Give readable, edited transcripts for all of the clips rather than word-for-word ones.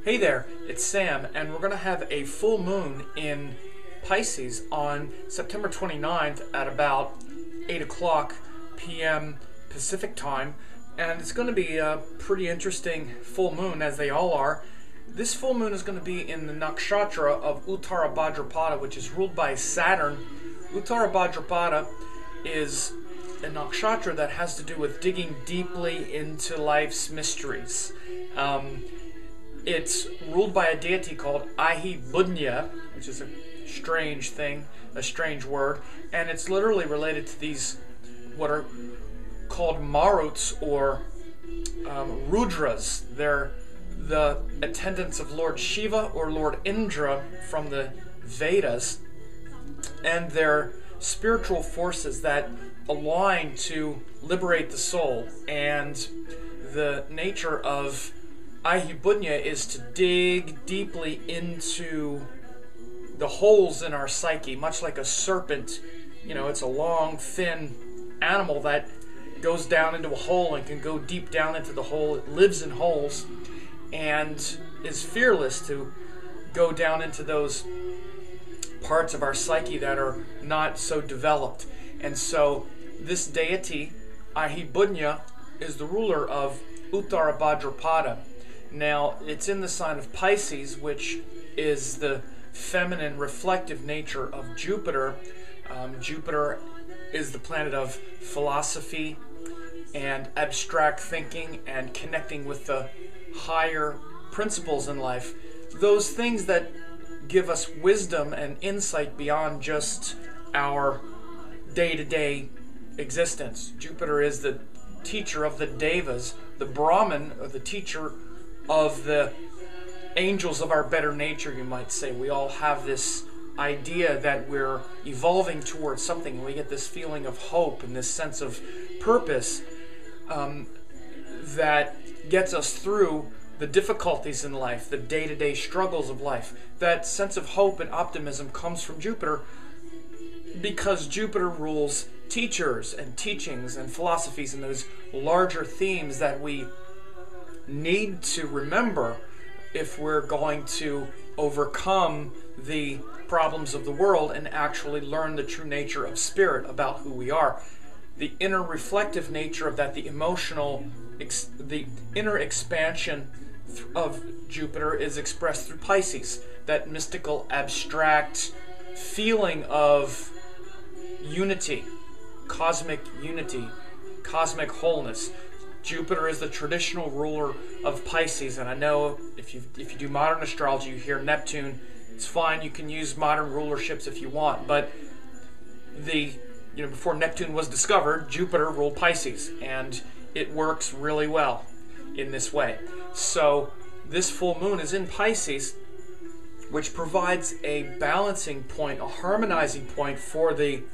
Hey there, it's Sam, and we're going to have a full moon in Pisces on September 29th at about 8 o'clock p.m. Pacific time, and it's going to be a pretty interesting full moon, as they all are. This full moon is going to be in the Nakshatra of Uttara Bahdra Pada, which is ruled by Saturn. Uttara Bahdra Pada is a nakshatra that has to do with digging deeply into life's mysteries. It's ruled by a deity called Ahi Bhudnya, which is a strange thing, a strange word, and it's literally related to these, what are called maruts or rudras. They're the attendants of Lord Shiva or Lord Indra from the Vedas, and they're spiritual forces that align to liberate the soul. And the nature of Ahi Bhudnya is to dig deeply into the holes in our psyche, much like a serpent. You know, it's a long, thin animal that goes down into a hole and can go deep down into the hole. It lives in holes and is fearless to go down into those parts of our psyche that are not so developed. And so this deity, Ahi Bhudnya, is the ruler of Uttara Bahdra Pada. Now, it's in the sign of Pisces, which is the feminine, reflective nature of Jupiter. Jupiter is the planet of philosophy and abstract thinking and connecting with the higher principles in life. Those things that give us wisdom and insight beyond just our day-to-day existence. Jupiter is the teacher of the devas, the Brahman, or the teacher of the angels of our better nature, you might say. We all have this idea that we're evolving towards something, and we get this feeling of hope and this sense of purpose that gets us through the difficulties in life, the day-to-day struggles of life. That sense of hope and optimism comes from Jupiter because Jupiter rules teachers and teachings and philosophies and those larger themes that we need to remember if we're going to overcome the problems of the world and actually learn the true nature of spirit about who we are. The inner reflective nature of that, the emotional, the inner expansion of Jupiter is expressed through Pisces, that mystical, abstract feeling of unity, cosmic wholeness. Jupiter is the traditional ruler of Pisces, and I know if you do modern astrology, you hear Neptune. It's fine, you can use modern rulerships if you want, but before Neptune was discovered, Jupiter ruled Pisces, and it works really well in this way. So this full moon is in Pisces, which provides a balancing point, a harmonizing point for the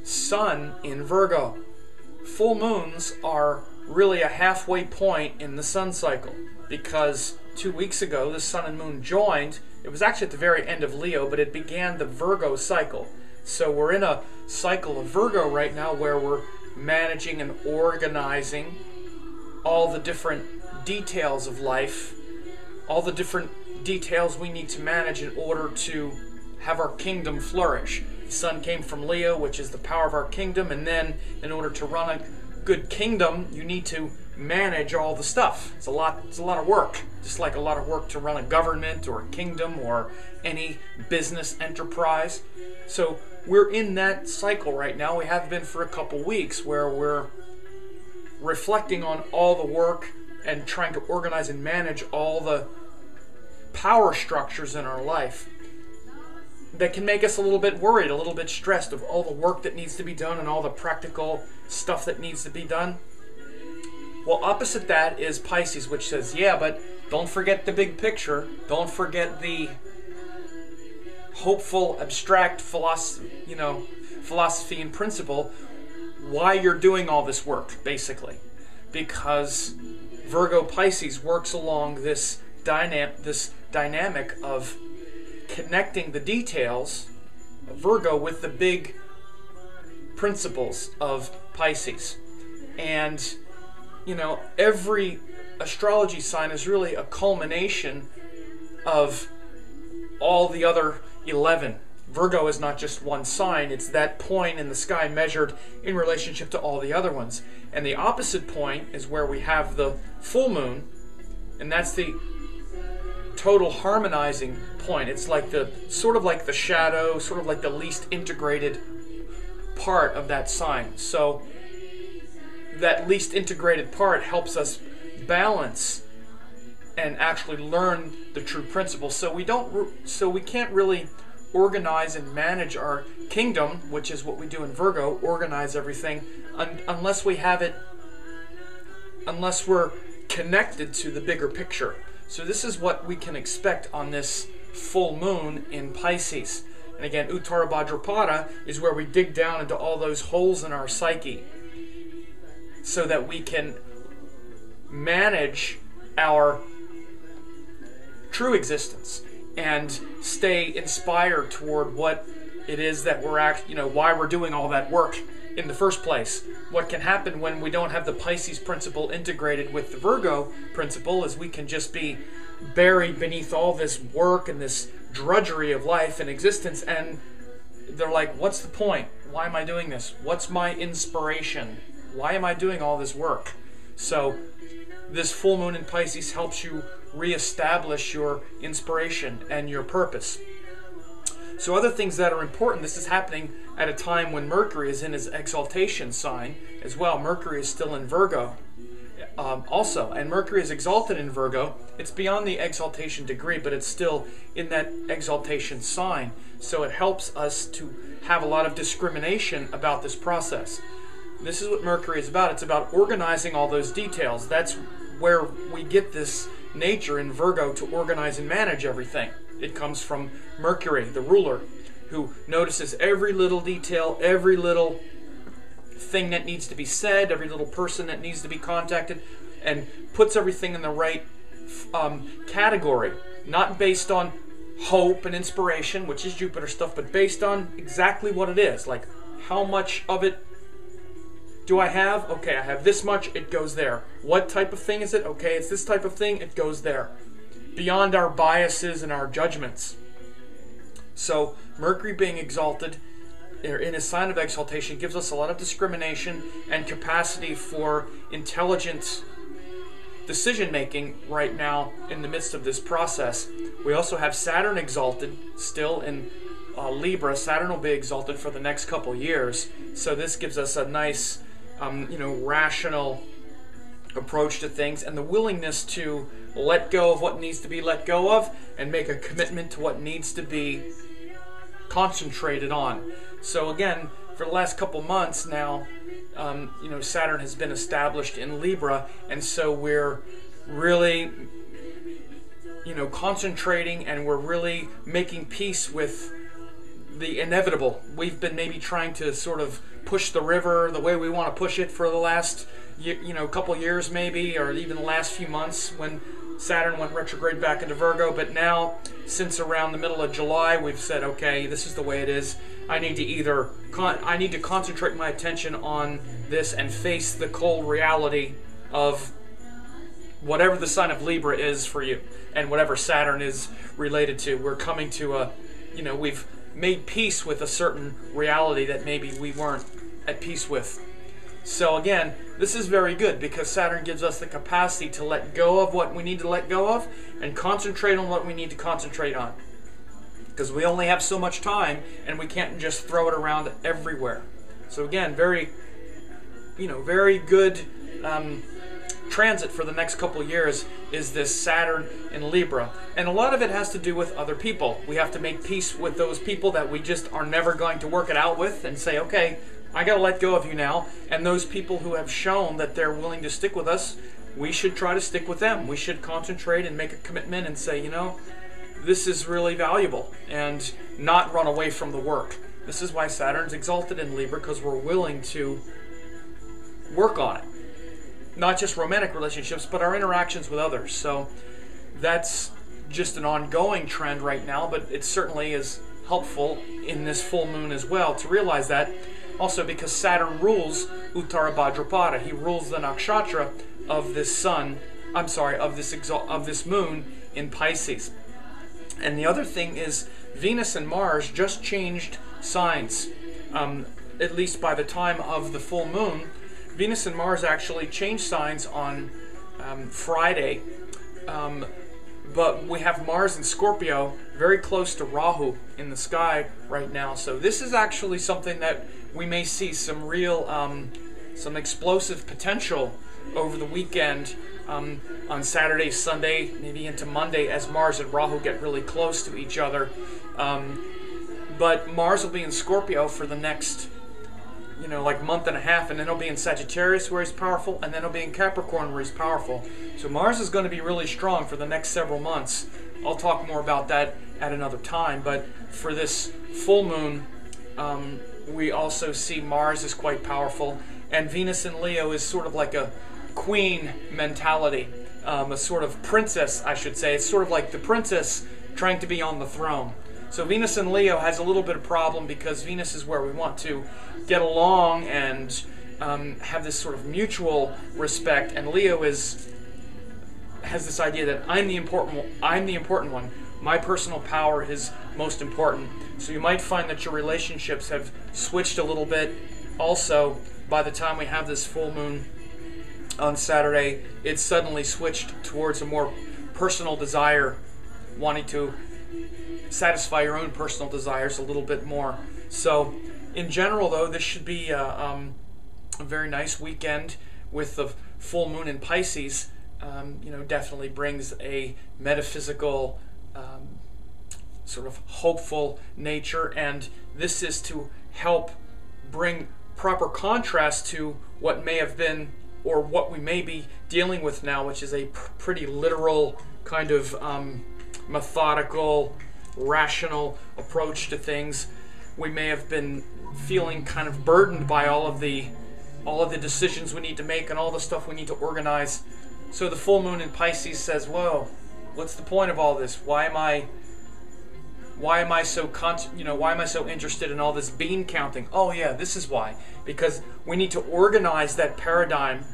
sun in Virgo. Full moons are really a halfway point in the sun cycle, because 2 weeks ago the sun and moon joined. It was actually at the very end of Leo, but it began the Virgo cycle. So we're in a cycle of Virgo right now where we're managing and organizing all the different details of life, all the different details we need to manage in order to have our kingdom flourish. The sun came from Leo, which is the power of our kingdom, and then in order to run a good kingdom, you need to manage all the stuff. It's a lot of work, just like a lot of work to run a government or a kingdom or any business enterprise. So we're in that cycle right now. We have been for a couple weeks, where we're reflecting on all the work and trying to organize and manage all the power structures in our life that can make us a little bit worried, a little bit stressed of all the work that needs to be done and all the practical stuff that needs to be done. Well, opposite that is Pisces, which says, yeah, but don't forget the big picture. Don't forget the hopeful, abstract philosophy and principle why you're doing all this work, basically. Because Virgo Pisces works along this dynamic of connecting the details of Virgo with the big principles of Pisces. And, every astrology sign is really a culmination of all the other 11. Virgo is not just one sign, it's that point in the sky measured in relationship to all the other ones. And the opposite point is where we have the full moon, and that's the total harmonizing point. It's like the sort of like the shadow, sort of like the least integrated part of that sign. So that least integrated part helps us balance and actually learn the true principles. So we can't really organize and manage our kingdom, which is what we do in Virgo, organize everything, unless we have it, unless we're connected to the bigger picture. So this is what we can expect on this full moon in Pisces. And again, Uttara Bahdra Pada is where we dig down into all those holes in our psyche so that we can manage our true existence and stay inspired toward what it is that we're why we're doing all that work in the first place. What can happen when we don't have the Pisces principle integrated with the Virgo principle is we can just be buried beneath all this work and this drudgery of life and existence, and they're like, what's the point? Why am I doing this? What's my inspiration? Why am I doing all this work? So this full moon in Pisces helps you reestablish your inspiration and your purpose. So other things that are important, this is happening at a time when Mercury is in his exaltation sign as well. Mercury is still in Virgo also, and Mercury is exalted in Virgo. It's beyond the exaltation degree, but it's still in that exaltation sign. So it helps us to have a lot of discrimination about this process. This is what Mercury is about. It's about organizing all those details. That's where we get this nature in Virgo to organize and manage everything. It comes from Mercury, the ruler, who notices every little detail, every little thing that needs to be said, every little person that needs to be contacted, and puts everything in the right category. Not based on hope and inspiration, which is Jupiter stuff, but based on exactly what it is. Like, how much of it do I have? Okay, I have this much, it goes there. What type of thing is it? Okay, it's this type of thing, it goes there. Beyond our biases and our judgments. So, Mercury being exalted in his sign of exaltation gives us a lot of discrimination and capacity for intelligent decision making right now in the midst of this process. We also have Saturn exalted still in Libra. Saturn will be exalted for the next couple years. So this gives us a nice rational approach to things, and the willingness to let go of what needs to be let go of and make a commitment to what needs to be concentrated on. So again, for the last couple months now, Saturn has been established in Libra, and so we're really concentrating, and we're really making peace with the inevitable. We've been maybe trying to sort of push the river the way we want to push it for the last couple years maybe, or even the last few months when Saturn went retrograde back into Virgo. But now, since around the middle of July, we've said, okay, this is the way it is. I need to concentrate my attention on this and face the cold reality of whatever the sign of Libra is for you and whatever Saturn is related to. We're coming to we've made peace with a certain reality that maybe we weren't at peace with. So again, this is very good because Saturn gives us the capacity to let go of what we need to let go of and concentrate on what we need to concentrate on. Because we only have so much time, and we can't just throw it around everywhere. So again, very good transit for the next couple years is this Saturn in Libra. And a lot of it has to do with other people. We have to make peace with those people that we just are never going to work it out with and say, okay, I got to let go of you now. And those people who have shown that they're willing to stick with us, we should try to stick with them. We should concentrate and make a commitment and say, this is really valuable, and not run away from the work. This is why Saturn's exalted in Libra, because we're willing to work on it. Not just romantic relationships, but our interactions with others. So that's just an ongoing trend right now, but it certainly is helpful in this full moon as well to realize that. Also because Saturn rules Uttara Bahdra Pada. He rules the Nakshatra of this sun, of this moon in Pisces. And the other thing is Venus and Mars just changed signs, at least by the time of the full moon. Venus and Mars actually changed signs on Friday, but we have Mars in Scorpio very close to Rahu in the sky right now. So this is actually something that we may see some real, some explosive potential over the weekend, on Saturday, Sunday, maybe into Monday, as Mars and Rahu get really close to each other. But Mars will be in Scorpio for the next, like month and a half, and then he'll be in Sagittarius where he's powerful, and then he'll be in Capricorn where he's powerful. So Mars is going to be really strong for the next several months. I'll talk more about that at another time, but for this full moon, we also see Mars is quite powerful, and Venus in Leo is sort of like a queen mentality, a sort of princess, I should say. It's sort of like the princess trying to be on the throne. So Venus in Leo has a little bit of problem because Venus is where we want to get along and have this sort of mutual respect, and Leo has this idea that I'm the important one. My personal power is most important. So you might find that your relationships have switched a little bit. Also, by the time we have this full moon on Saturday, it's suddenly switched towards a more personal desire, wanting to satisfy your own personal desires a little bit more. So in general, though, this should be a very nice weekend with the full moon in Pisces. Definitely brings a metaphysical, sort of hopeful nature, and this is to help bring proper contrast to what may have been, or what we may be dealing with now, which is a pretty literal kind of methodical, rational approach to things. We may have been feeling kind of burdened by all of the decisions we need to make and all the stuff we need to organize. So the full moon in Pisces says, whoa, what's the point of all this? Why am I so interested in all this bean counting? Oh yeah, this is why. Because we need to organize that paradigm,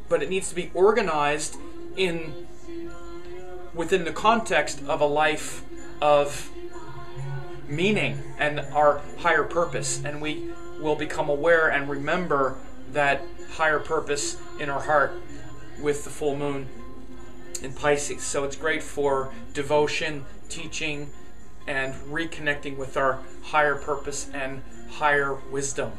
but it needs to be organized within the context of a life of meaning and our higher purpose, and we will become aware and remember that higher purpose in our heart with the full moon in Pisces. So it's great for devotion, teaching, and reconnecting with our higher purpose and higher wisdom.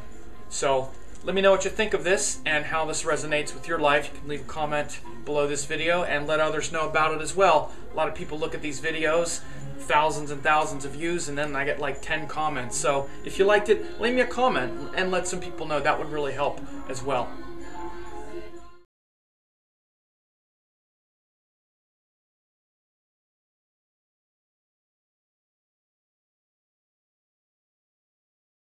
So let me know what you think of this and how this resonates with your life. You can leave a comment below this video and let others know about it as well. A lot of people look at these videos, thousands and thousands of views, and then I get like 10 comments. So if you liked it, leave me a comment and let some people know. That would really help as well.